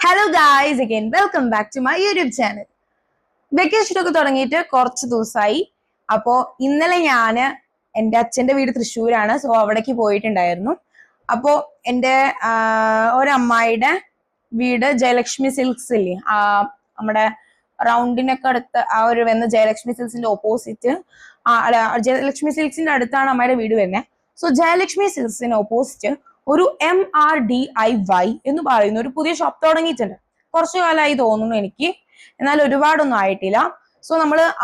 Hello guys again welcome back to my YouTube channel. Vacation ഒക്കെ തുടങ്ങിയിട്ട് കുറച്ച് ദിവസമായി. അപ്പോ ഇന്നലെ ഞാന് എൻ്റെ അച്ഛൻ്റെ വീട് തൃശ്ശൂരാണ്. സോ അവിടേക്ക് പോയിട്ടുണ്ടായിരുന്നു. അപ്പോ എൻ്റെ ഒരമ്മായിയുടെ വീട് ജയലക്ഷ്മി സിൽക്സ് ഇല്ലേ, നമ്മുടെ റൗണ്ടിനൊക്കെ അടുത്ത് ആ ഒരു വരുന്ന ജയലക്ഷ്മി സിൽക്സിന്റെ ഓപ്പോസിറ്റ്, അല്ല, ജയലക്ഷ്മി സിൽക്സിന്റെ അടുത്താണ് അമ്മയുടെ വീട് വരുന്നത്. സോ ജയലക്ഷ്മി സിൽക്സിന് ഓപ്പോസിറ്റ് ഒരു MRDIY എന്ന് പറയുന്ന ഒരു പുതിയ ഷോപ്പ് തുടങ്ങിയിട്ടുണ്ട്. കുറച്ചു കാലമായി തോന്നുന്നു എനിക്ക്, എന്നാൽ ഒരുപാടൊന്നും ആയിട്ടില്ല. സോ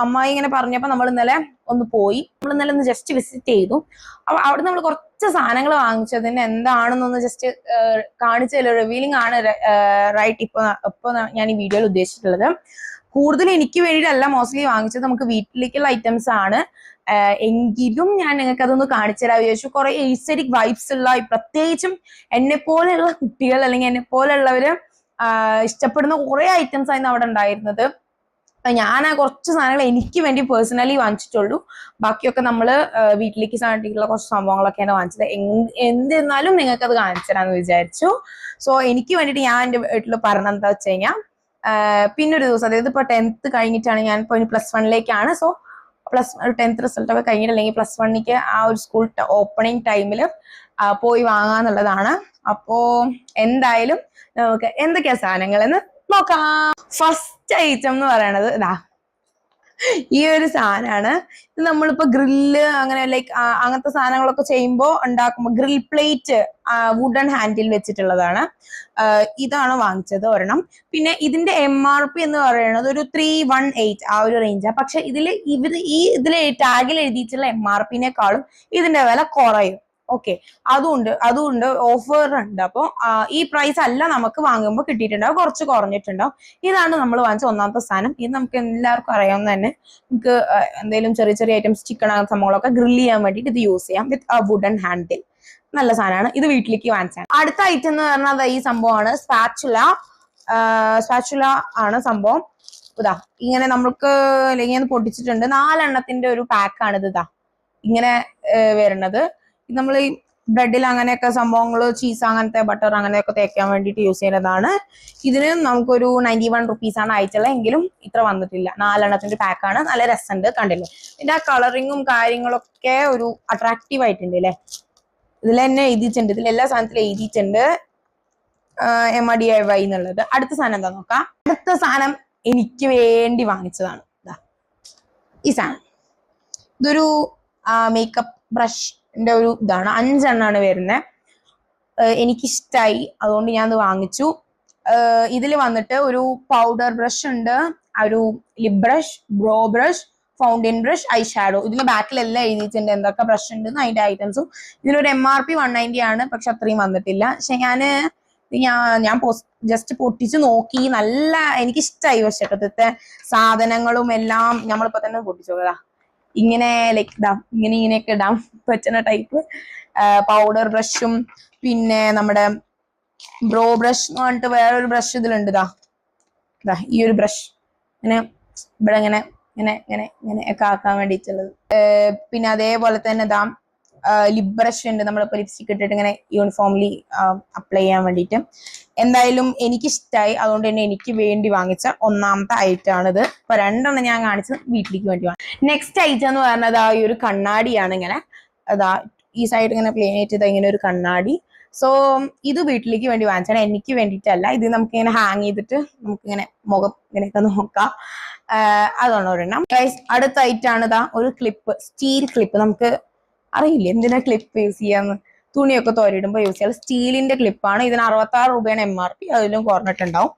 അമ്മായി ഇങ്ങനെ പറഞ്ഞപ്പോ നമ്മൾ ഇന്നലെ ഒന്ന് പോയി. നമ്മൾ ഇന്നലെ ഒന്ന് ജസ്റ്റ് വിസിറ്റ് ചെയ്തു. അപ്പൊ അവിടെ നമ്മൾ കുറച്ച് സാധനങ്ങൾ വാങ്ങിച്ചതിന് എന്താണെന്നൊന്ന് ജസ്റ്റ് കാണിച്ചല്ലോ. റിവീലിംഗ് ആണ് റൈറ്റ് ഇപ്പൊ ഞാൻ ഈ വീഡിയോയിൽ ഉദ്ദേശിച്ചിട്ടുള്ളത്. കൂടുതൽ എനിക്ക് വേണ്ടിയിട്ടല്ല മോസ്റ്റ്ലി വാങ്ങിച്ചത്, നമുക്ക് വീട്ടിലേക്കുള്ള ഐറ്റംസ് ആണ്. എങ്കിലും ഞാൻ നിങ്ങൾക്ക് അതൊന്ന് കാണിച്ചു തരാൻ വിചാരിച്ചു. കുറെ എയ്സറ്റിക് വൈബ്സ് ഉള്ള, പ്രത്യേകിച്ചും എന്നെ പോലെയുള്ള കുട്ടികൾ അല്ലെങ്കിൽ എന്നെ പോലെയുള്ളവര് ഇഷ്ടപ്പെടുന്ന കുറെ ഐറ്റംസ് ആയിരുന്നു അവിടെ ഉണ്ടായിരുന്നത്. ഞാൻ കുറച്ച് സാധനങ്ങൾ എനിക്ക് വേണ്ടി പേഴ്സണലി വാങ്ങിച്ചിട്ടുള്ളൂ. ബാക്കിയൊക്കെ നമ്മള് വീട്ടിലേക്ക് സാധിക്കുള്ള കുറച്ച് സംഭവങ്ങളൊക്കെയാണ് വാങ്ങിച്ചത്. എന്തിരുന്നാലും നിങ്ങൾക്ക് അത് കാണിച്ചു തരാന്ന് വിചാരിച്ചു. സോ എനിക്ക് വേണ്ടിയിട്ട് ഞാൻ എൻ്റെ വീട്ടിൽ പറഞ്ഞത് എന്താ വെച്ച് കഴിഞ്ഞാൽ, പിന്നെ ഒരു ദിവസം, അതായത് ഇപ്പൊ 10th കഴിഞ്ഞിട്ടാണ്, ഞാൻ ഇപ്പൊ +1ലേക്കാണ്. സോ +10th റിസൾട്ട് ഒക്കെ കഴിഞ്ഞിട്ട് അല്ലെങ്കിൽ +1ക്ക് ആ ഒരു സ്കൂൾ ഓപ്പണിംഗ് ടൈമിൽ പോയി വാങ്ങാന്നുള്ളതാണ്. അപ്പോ എന്തായാലും നമുക്ക് എന്തൊക്കെയാ സാധനങ്ങൾ എന്ന് നോക്കാം. ഫസ്റ്റ് ഐറ്റം എന്ന് പറയണത് ഇതാ, ഈ ഒരു സാധനമാണ്. ഇത് നമ്മളിപ്പോ ഗ്രില്ല് അങ്ങനെ ലൈക്ക് അങ്ങനത്തെ സാധനങ്ങളൊക്കെ ചെയ്യുമ്പോൾ ഉണ്ടാക്കുമ്പോൾ ഗ്രിൽ പ്ലേറ്റ് വുഡൻ ഹാൻഡിൽ വെച്ചിട്ടുള്ളതാണ്. ഇതാണ് വാങ്ങിച്ചത് ഒരെണ്ണം. പിന്നെ ഇതിന്റെ MRP എന്ന് പറയുന്നത് ഒരു 318 ആ ഒരു റേഞ്ചാണ്. പക്ഷെ ഇതിൽ ടാഗിൽ എഴുതിയിട്ടുള്ള MRPനേക്കാളും ഇതിന്റെ വില കുറയും. ഓക്കെ, അതുകൊണ്ട് ഓഫർ ഉണ്ട്. അപ്പോൾ ഈ പ്രൈസ് അല്ല നമുക്ക് വാങ്ങുമ്പോൾ കിട്ടിയിട്ടുണ്ടാവും, കുറച്ച് കുറഞ്ഞിട്ടുണ്ടാവും. ഇതാണ് നമ്മൾ വാങ്ങിച്ച ഒന്നാമത്തെ സാധനം. ഇത് നമുക്ക് എല്ലാവർക്കും അറിയാവുന്ന തന്നെ, നമുക്ക് എന്തെങ്കിലും ചെറിയ ചെറിയ ഐറ്റംസ്, ചിക്കൻ സംഭവങ്ങളൊക്കെ ഗ്രിൽ ചെയ്യാൻ വേണ്ടിയിട്ട് ഇത് യൂസ് ചെയ്യാം വിത്ത് വുഡൻ ഹാൻഡിൽ. നല്ല സാധനമാണ്. ഇത് വീട്ടിലേക്ക് വാങ്ങിച്ചാണ്. അടുത്ത ഐറ്റം എന്ന് പറഞ്ഞാൽ ഈ സംഭവമാണ്, സ്പാച്ചുല ആണ് സംഭവം. ഇതാ ഇങ്ങനെ നമുക്ക് ഇങ്ങനെ പൊട്ടിച്ചിട്ടുണ്ട്. 4 എണ്ണത്തിന്റെ ഒരു പാക്കാണ് ഇത്. ഇതാ ഇങ്ങനെ വരുന്നത്. നമ്മൾ ഈ ബ്രെഡിൽ അങ്ങനെയൊക്കെ സംഭവങ്ങൾ, ചീസ് അങ്ങനത്തെ, ബട്ടർ അങ്ങനെയൊക്കെ തേക്കാൻ വേണ്ടിയിട്ട് യൂസ് ചെയ്യുന്നതാണ്. ഇതിന് നമുക്കൊരു 91 റുപ്പീസാണ് ആയിട്ടുള്ളത്. എങ്കിലും ഇത്ര വന്നിട്ടില്ല. 4 എണ്ണത്തിന്റെ പാക്കാണ്. നല്ല രസമുണ്ട്, കണ്ടില്ലേ? ഇതിന്റെ ആ കളറിങ്ങും കാര്യങ്ങളൊക്കെ ഒരു അട്രാക്റ്റീവ് ആയിട്ടുണ്ട് അല്ലേ. ഇതിൽ തന്നെ എഴുതിയിട്ടുണ്ട്, ഇതിലെല്ലാ സാധനത്തിലും എഴുതിയിട്ടുണ്ട് MRDIY എന്നുള്ളത്. അടുത്ത സാധനം എന്താ നോക്കാം. അടുത്ത സാധനം എനിക്ക് വേണ്ടി വാങ്ങിച്ചതാണ്. ഈ സാധനം ഇതൊരു മേക്കപ്പ് ബ്രഷിന്റെ ഒരു ഇതാണ്. 5 എണ്ണാണ് വരുന്നത്. എനിക്കിഷ്ടായി, അതുകൊണ്ട് ഞാൻ ഇത് വാങ്ങിച്ചു. ഇതിൽ വന്നിട്ട് ഒരു പൗഡർ ബ്രഷ് ഉണ്ട്, ഒരു lip brush, bro brush, fountain brush, I shadow. ഇതിന്റെ ബാക്കിലെല്ലാം എഴുതിയിട്ടുണ്ട് എന്തൊക്കെ ബ്രഷ് ഉണ്ട് അതിന്റെ ഐറ്റംസും. ഇതിനൊരു MRP 190 ആണ്, പക്ഷെ അത്രയും വന്നിട്ടില്ല. പക്ഷെ ഞാൻ ജസ്റ്റ് പൊട്ടിച്ചു നോക്കി. നല്ല എനിക്കിഷ്ടായി. പക്ഷെ ഇപ്പോഴത്തെ സാധനങ്ങളും എല്ലാം നമ്മളിപ്പോ തന്നെ പൊട്ടിച്ചു നോക്കുക. ഇങ്ങനെ ലൈക്ക് ഇങ്ങനെയൊക്കെ ഇടാൻ പറ്റുന്ന ടൈപ്പ് പൗഡർ ബ്രഷും, പിന്നെ നമ്മുടെ ബ്രോ ബ്രഷ് എന്ന് പറഞ്ഞിട്ട് വേറൊരു ബ്രഷ് ഇതിലുണ്ട്. ഇതാ ഈ ഒരു ബ്രഷ് ഇങ്ങനെ ഇവിടെ ഇങ്ങനെ ഇങ്ങനെ ഇങ്ങനെ ഇങ്ങനെ ഒക്കെ ആക്കാൻ വേണ്ടിയിട്ടുള്ളത്. പിന്നെ അതേപോലെ തന്നെ ലിപ് ബ്രഷ് ഉണ്ട്, നമ്മളിപ്പോ ലിപ്സ്റ്റിക് ഇട്ടിട്ട് ഇങ്ങനെ യൂണിഫോംലി അപ്ലൈ ചെയ്യാൻ വേണ്ടിയിട്ട്. എന്തായാലും എനിക്കിഷ്ടമായി, അതുകൊണ്ട് തന്നെ എനിക്ക് വേണ്ടി വാങ്ങിച്ച ഒന്നാമത്തെ ഐറ്റം ആണിത്. ഇപ്പൊ 2 എണ്ണം ഞാൻ കാണിച്ചത് വീട്ടിലേക്ക് വേണ്ടി വാങ്ങി. നെക്സ്റ്റ് ഐറ്റം എന്ന് പറഞ്ഞത് ഈ ഒരു കണ്ണാടിയാണ്. ഇങ്ങനെ ഈ സൈഡ് ഇങ്ങനെ പ്ലെയിൻ ആയിട്ട് ഇങ്ങനെ ഒരു കണ്ണാടി. സോ ഇത് വീട്ടിലേക്ക് വേണ്ടി വാങ്ങിച്ചാണ്, എനിക്ക് വേണ്ടിയിട്ടല്ല. ഇത് നമുക്ക് ഇങ്ങനെ ഹാങ് ചെയ്തിട്ട് നമുക്കിങ്ങനെ മുഖം ഇങ്ങനെയൊക്കെ നോക്കാം. അതാണ് ഒരെണ്ണം. അടുത്ത ഐറ്റം ആണ് ഒരു ക്ലിപ്പ്, സ്റ്റീൽ ക്ലിപ്പ്. നമുക്ക് അറിയില്ല എന്തിനാ ക്ലിപ്പ് യൂസ് ചെയ്യാന്ന്, തുണിയൊക്കെ തോരിടുമ്പോൾ യൂസ് ചെയ്യാം. സ്റ്റീലിന്റെ ക്ലിപ്പാണ്. ഇതിന് 66 രൂപയാണ് MRP, അതിലും കുറഞ്ഞിട്ടുണ്ടാവും.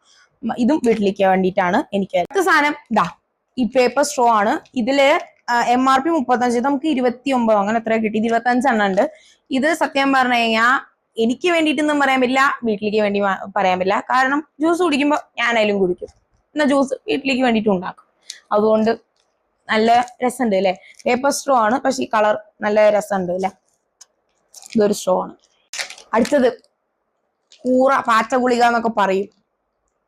ഇതും വീട്ടിലേക്ക് വേണ്ടിയിട്ടാണ് എനിക്ക്. അടുത്ത സാധനം ഈ പേപ്പർ സ്ട്രോ ആണ്. ഇതില് MRP 35, നമുക്ക് 29 അങ്ങനെ എത്ര കിട്ടി, 25 എണ്ണം ഉണ്ട്. ഇത് സത്യം പറഞ്ഞു കഴിഞ്ഞാൽ എനിക്ക് വേണ്ടിയിട്ടൊന്നും പറയാൻ പറ്റില്ല, വീട്ടിലേക്ക് വേണ്ടി പറയാൻ പറ്റില്ല. കാരണം ജ്യൂസ് കുടിക്കുമ്പോൾ ഞാനായാലും കുടിക്കും, എന്നാൽ ജ്യൂസ് വീട്ടിലേക്ക് വേണ്ടിയിട്ട് ഉണ്ടാക്കും. അതുകൊണ്ട് നല്ല രസമുണ്ട് അല്ലെ. പേപ്പർ സ്ട്രോ ആണ്, പക്ഷെ ഈ കളർ നല്ല രസമുണ്ട് അല്ലെ. ഇതൊരു സ്ട്രോ ആണ്. അടുത്തത് പാറ്റ ഗുളിക എന്നൊക്കെ പറയും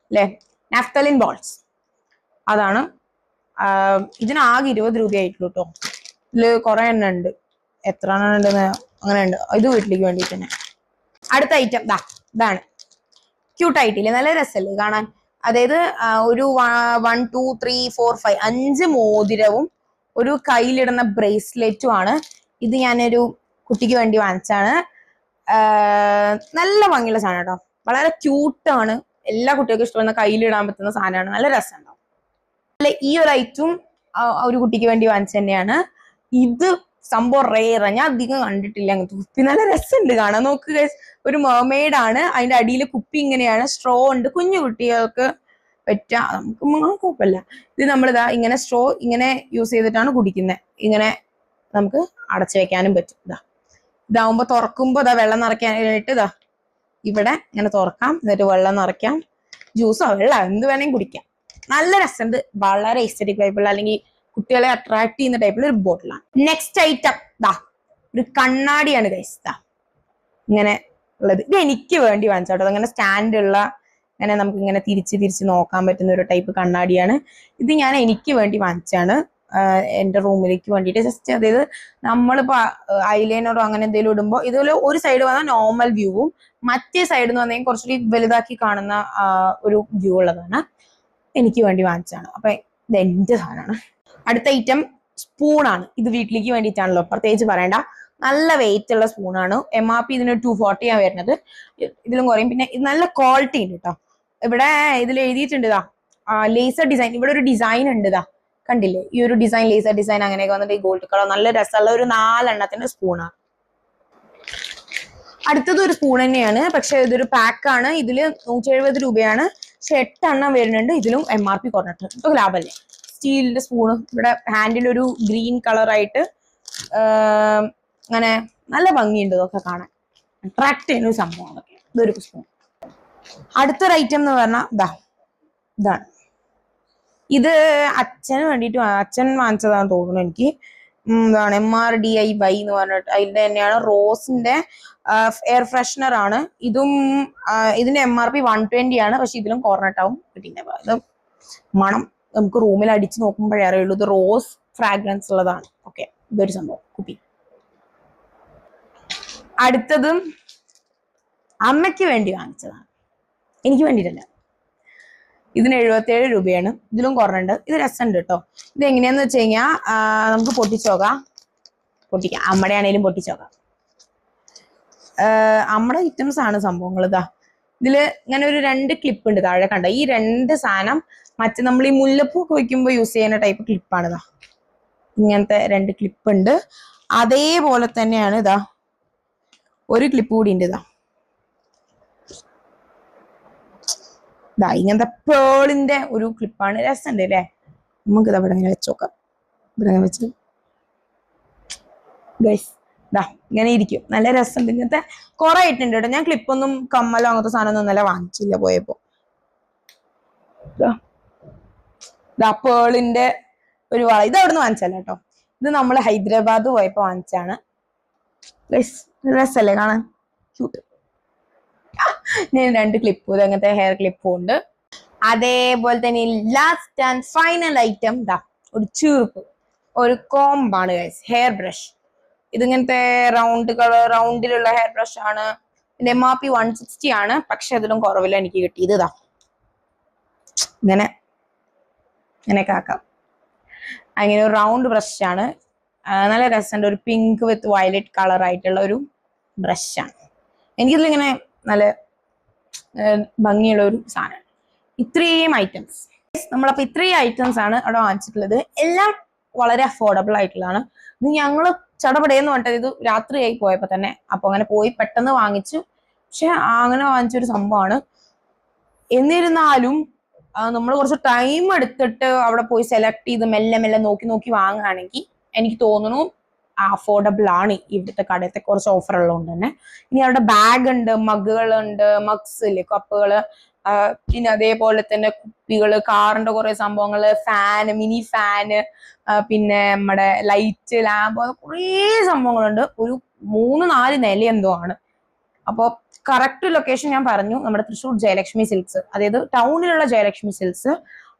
അല്ലെ, നാഫ്തലിൻ ബോൾസ്. അതാണ്. ഇതിനാകെ 20 രൂപയായിട്ടുള്ളൂ കേട്ടോ. ഇതില് കുറെ എണ്ണം ഉണ്ട്, എത്ര എണ്ണം ഉണ്ടെന്ന് അങ്ങനെ ഉണ്ട്. ഇത് വീട്ടിലേക്ക് വേണ്ടിയിട്ട് തന്നെ. അടുത്ത ഐറ്റം ഇതാണ്. ക്യൂട്ടായിട്ടില്ലേ, നല്ല രസമല്ലേ കാണാൻ. അതായത് ഒരു 1 2 3 4 5 5 മോതിരവും ഒരു കയ്യിലിടുന്ന ബ്രേസ്ലെറ്റും ആണ്. ഇത് ഞാനൊരു കുട്ടിക്ക് വേണ്ടി വാങ്ങിച്ചാണ്. നല്ല ഭംഗിയുള്ള സാധനം കേട്ടോ, വളരെ ക്യൂട്ടാണ്. എല്ലാ കുട്ടികൾക്കും ഇഷ്ടപ്പെടുന്ന കയ്യിലിടാൻ പറ്റുന്ന സാധനമാണ്, നല്ല രസമുണ്ടാവും. അല്ലെ, ഈ ഒരു ഐറ്റം ഒരു കുട്ടിക്ക് വേണ്ടി വാങ്ങിച്ചു തന്നെയാണ്. ഇത് സംഭവം റെയറാ, ഞാൻ അധികം കണ്ടിട്ടില്ല അങ്ങനത്തെ കുപ്പി. നല്ല രസമുണ്ട് കാണാൻ. നോക്കുക, ഒരു മെർമെയ്ഡ് ആണ്. അതിന്റെ അടിയിൽ കുപ്പി ഇങ്ങനെയാണ്, സ്ട്രോ ഉണ്ട്. കുഞ്ഞു കുട്ടികൾക്ക് പറ്റാ, നമുക്ക് കുഴപ്പമില്ല. ഇത് നമ്മളിതാ ഇങ്ങനെ സ്ട്രോ ഇങ്ങനെ യൂസ് ചെയ്തിട്ടാണ് കുടിക്കുന്നത്. ഇങ്ങനെ നമുക്ക് അടച്ചു വെക്കാനും പറ്റും. ഇതാവുമ്പോ തുറക്കുമ്പോ വെള്ളം നിറയ്ക്കാനായിട്ട് ഇവിടെ ഇങ്ങനെ തുറക്കാം, എന്നിട്ട് വെള്ളം നിറയ്ക്കാം. ജ്യൂസോ വെള്ളം എന്ത് വേണമെങ്കിൽ കുടിക്കാം. നല്ല രസമുണ്ട്, വളരെ എസ്തെറ്റിക് ടൈപ്പുള്ള അല്ലെങ്കിൽ കുട്ടികളെ അട്രാക്ട് ചെയ്യുന്ന ടൈപ്പിലുള്ള ഒരു ബോട്ടിലാണ്. നെക്സ്റ്റ് ഐറ്റം ഒരു കണ്ണാടിയാണ് ഗൈസ്. ഇങ്ങനെ ഉള്ളത്, ഇത് എനിക്ക് വേണ്ടി വാങ്ങിച്ചോട്ടോ. അങ്ങനെ സ്റ്റാൻഡുള്ള, അങ്ങനെ നമുക്ക് ഇങ്ങനെ തിരിച്ച് നോക്കാൻ പറ്റുന്ന ഒരു ടൈപ്പ് കണ്ണാടിയാണ് ഇത്. ഞാൻ എനിക്ക് വേണ്ടി വാങ്ങിച്ചാണ്, എന്റെ റൂമിലേക്ക് വേണ്ടിയിട്ട്. ജസ്റ്റ് അതായത് നമ്മളിപ്പോ ഐലൈനറോ അങ്ങനെ എന്തെങ്കിലും ഇടുമ്പോൾ ഇതുപോലെ ഒരു സൈഡ് വന്നാൽ നോർമൽ വ്യൂവും മറ്റേ സൈഡ് എന്ന് പറഞ്ഞാൽ കുറച്ചുകൂടി വലുതാക്കി കാണുന്ന ഒരു വ്യൂ ഉള്ളതാണ്. എനിക്ക് വേണ്ടി വാങ്ങിച്ചാണ്. അപ്പൊ ഇത് എന്റെ സാധനമാണ്. അടുത്ത ഐറ്റം സ്പൂണാണ്. ഇത് വീട്ടിലേക്ക് വേണ്ടിയിട്ടാണല്ലോ, പ്രത്യേകിച്ച് പറയണ്ട. നല്ല വെയിറ്റ് ഉള്ള സ്പൂണാണ്. MRP ഇതിന് 240 ആണ് വരുന്നത്. ഇതിലും കുറയും. പിന്നെ ഇത് നല്ല ക്വാളിറ്റി ഉണ്ട് കേട്ടോ. ഇവിടെ ഇതിൽ എഴുതിയിട്ടുണ്ട് ലേസർ ഡിസൈൻ. ഇവിടെ ഒരു ഡിസൈൻ ഉണ്ട്, കണ്ടില്ലേ ഈ ഒരു ഡിസൈൻ, ലേസർ ഡിസൈൻ അങ്ങനെയൊക്കെ വന്നിട്ട് ഈ ഗോൾഡ് കളർ നല്ല രസമുള്ള ഒരു 4 എണ്ണത്തിന്റെ സ്പൂണാണ്. അടുത്തത് ഒരു സ്പൂൺ തന്നെയാണ്, പക്ഷെ ഇതൊരു പാക്കാണ്. ഇതില് 170 രൂപയാണ്. പക്ഷെ 8 എണ്ണം വരുന്നുണ്ട്. ഇതിലും MRP കുറഞ്ഞിട്ടുണ്ട്. ഇപ്പൊ ലാഭമല്ലേ. സ്റ്റീലിന്റെ സ്പൂണ്, ഇവിടെ ഹാൻഡിൽ ഒരു ഗ്രീൻ കളറായിട്ട് അങ്ങനെ നല്ല ഭംഗിയുണ്ട് ഇതൊക്കെ കാണാൻ. അട്രാക്ട് ചെയ്യുന്ന ഒരു സംഭവം ഇതൊരു സ്പൂൺ. അടുത്തൊരു ഐറ്റം എന്ന് പറഞ്ഞാൽ ഇതാണ്. ഇത് അച്ഛന് വേണ്ടിയിട്ട് അച്ഛൻ വാങ്ങിച്ചതാണെന്ന് തോന്നുന്നു എനിക്ക്. എന്താണ് MRDIY എന്ന് പറഞ്ഞിട്ട് അതിന്റെ തന്നെയാണ്. റോസിന്റെ എയർ ഫ്രഷ്നർ ആണ്. ഇതിന്റെ MRP 120 ആണ്. പക്ഷെ ഇതിലും കോർണട്ടാവും കിട്ടിന്റെ. ഇത് മണം നമുക്ക് റൂമിൽ അടിച്ചു നോക്കുമ്പോഴേ അറിയുള്ളൂ ഇത് റോസ് ഫ്രാഗ്രൻസ് ഉള്ളതാണ്. ഓക്കെ, ഇതൊരു സംഭവം കുപ്പി. അടുത്തതും അമ്മയ്ക്ക് വേണ്ടി വാങ്ങിച്ചതാണ്, എനിക്ക് വേണ്ടിയിട്ടല്ല. ഇതിന് 77 രൂപയാണ്. ഇതിലും കുറഞ്ഞുണ്ട്. ഇത് രസമുണ്ട് കേട്ടോ. ഇത് എങ്ങനെയാന്ന് വെച്ച് കഴിഞ്ഞാൽ നമുക്ക് പൊട്ടിക്കാം. അമ്മയുടെ ആണെങ്കിലും പൊട്ടിച്ചോക്കാം. അമ്മയുടെ ഐറ്റംസ് ആണ് സംഭവങ്ങൾ. ഇതില് ഇങ്ങനെ ഒരു 2 ക്ലിപ്പ് ഉണ്ട് താഴെ കണ്ട. ഈ 2 സാധനം മറ്റേ നമ്മൾ ഈ മുല്ലപ്പൂ ഒക്കെ വെക്കുമ്പോൾ യൂസ് ചെയ്യുന്ന ടൈപ്പ് ക്ലിപ്പാണ്. ഇങ്ങനത്തെ 2 ക്ലിപ്പ് ഉണ്ട്. അതേപോലെ തന്നെയാണ് ഒരു ക്ലിപ്പ് കൂടി ഉണ്ട്. ഇങ്ങനത്തെ പേളിന്റെ ഒരു ക്ലിപ്പാണ്. രസമുണ്ട് അല്ലേ. നമുക്ക് ഇവിടെ ഇങ്ങനെ വെച്ചോക്കാം. ഇവിടെ വെച്ച് ഗൈസ് ഇങ്ങനെ ഇരിക്കും. നല്ല രസമുണ്ട്. ഇങ്ങനത്തെ കുറെ ആയിട്ടുണ്ട് കേട്ടോ. ഞാൻ ക്ലിപ്പൊന്നും കമ്മലോ അങ്ങനത്തെ സാധനം ഒന്നല്ല വാങ്ങിച്ചില്ല പോയപ്പോ. പേളിന്റെ ഒരു വള. ഇത് അവിടുന്ന് വാങ്ങിച്ചല്ല കേട്ടോ. ഇത് നമ്മൾ ഹൈദരാബാദ് പോയപ്പോ വാങ്ങിച്ചാണ്. രസല്ലേ കാണാൻ, ക്യൂട്ട്. ഞാൻ 2 ക്ലിപ്പും അങ്ങനത്തെ ഹെയർ ക്ലിപ്പും ഉണ്ട്. അതേപോലെ തന്നെ ലാസ്റ്റ് ആൻഡ് ഫൈനൽ ഐറ്റം ഒരു ചീർപ്പ്, ഒരു കോംബാണ് ഗൈസ്. Hair brush. ഇതിങ്ങനത്തെ റൗണ്ടിലുള്ള ഹെയർ ബ്രഷ് ആണ്. ഇതിന്റെ MRP 160 ആണ്. പക്ഷെ അതിലും കുറവില്ല എനിക്ക് കിട്ടിയത്. ഇങ്ങനെയൊക്കെ ആക്കാം. അങ്ങനെ ഒരു റൗണ്ട് ബ്രഷ് ആണ്. നല്ല രസമുണ്ട്. ഒരു പിങ്ക് വിത്ത് വയലറ്റ് കളർ ആയിട്ടുള്ള ഒരു ബ്രഷാണ്. എനിക്കിതിലിങ്ങനെ നല്ല ഭംഗിയുള്ള ഒരു സാധനമാണ്. ഇത്രയും ഐറ്റംസ് നമ്മളപ്പോ ഇത്രയും ഐറ്റംസ് ആണ് അവിടെ വാങ്ങിച്ചിട്ടുള്ളത്. എല്ലാം വളരെ അഫോർഡബിൾ ആയിട്ടുള്ളതാണ്. ഇത് ഞങ്ങള് ചടപടയെന്ന് പറഞ്ഞിട്ട് ഇത് രാത്രിയായി പോയപ്പോ തന്നെ. അപ്പൊ അങ്ങനെ പോയി പെട്ടെന്ന് വാങ്ങിച്ചു. പക്ഷെ അങ്ങനെ വാങ്ങിച്ചൊരു സംഭവമാണ്. എന്നിരുന്നാലും നമ്മൾ കുറച്ച് ടൈം എടുത്തിട്ട് അവിടെ പോയി സെലക്ട് ചെയ്ത് മെല്ലെ മെല്ലെ നോക്കി വാങ്ങുകയാണെങ്കിൽ എനിക്ക് തോന്നുന്നു അഫോർഡബിൾ ആണ് ഇവിടുത്തെ കടയത്തെ. കുറച്ച് ഓഫർ ഉള്ളതുകൊണ്ട് തന്നെ. ഇനി അവിടെ ബാഗ് ഉണ്ട്, മഗ്ഗുകളുണ്ട്, മഗ്സ് ഇല്ലേ, കപ്പുകള്, പിന്നെ അതേപോലെ തന്നെ കുപ്പികള്, കാറിന്റെ കുറെ സംഭവങ്ങള്, ഫാന്, മിനി ഫാന്, പിന്നെ നമ്മുടെ ലൈറ്റ്, ലാമ്പ്, കുറേ സംഭവങ്ങളുണ്ട്. ഒരു 3-4 നില എന്തോ ആണ്. അപ്പൊ കറക്റ്റ് ലൊക്കേഷൻ ഞാൻ പറഞ്ഞു, നമ്മുടെ തൃശ്ശൂർ ജയലക്ഷ്മി സിൽക്സ്, അതായത് ടൗണിലുള്ള ജയലക്ഷ്മി സിൽക്സ്,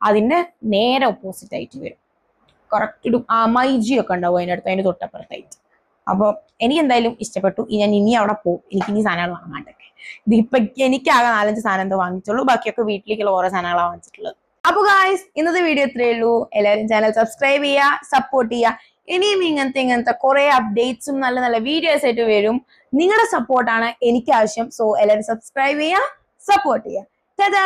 അതിന്റെ നേരെ ഓപ്പോസിറ്റ് ആയിട്ട് വരും. കറക്റ്റ് ഒരു മൈജി ഒക്കെ ഉണ്ടാവും അതിനടുത്ത്, അതിന്റെ തൊട്ടപ്പുറത്തായിട്ട്. അപ്പൊ എനിക്ക് എന്തായാലും ഇഷ്ടപ്പെട്ടു. ഞാൻ ഇനി അവിടെ പോകും. എനിക്ക് ഇനി സാധനങ്ങൾ വാങ്ങാണ്ടൊക്കെ. ഇപ്പൊ എനിക്കാകെ 4-5 സാധനം എന്തോ വാങ്ങിച്ചുള്ളൂ, ബാക്കിയൊക്കെ വീട്ടിലേക്കുള്ള ഓരോ സാധനങ്ങളാണ് വാങ്ങിച്ചിട്ടുള്ളത്. അപ്പൊ ഗായ്സ്, ഇന്നത്തെ വീഡിയോ ഇത്രയേ ഉള്ളൂ. എല്ലാവരും ചാനൽ സബ്സ്ക്രൈബ് ചെയ്യുക, സപ്പോർട്ട് ചെയ്യുക. ഇനിയും ഇങ്ങനത്തെ കുറെ അപ്ഡേറ്റ്സും നല്ല നല്ല വീഡിയോസ് ആയിട്ട് വരും. നിങ്ങളുടെ സപ്പോർട്ടാണ് എനിക്ക് ആവശ്യം. സോ എല്ലാവരും സബ്സ്ക്രൈബ് ചെയ്യുക, സപ്പോർട്ട് ചെയ്യുക. ടാറ്റാ.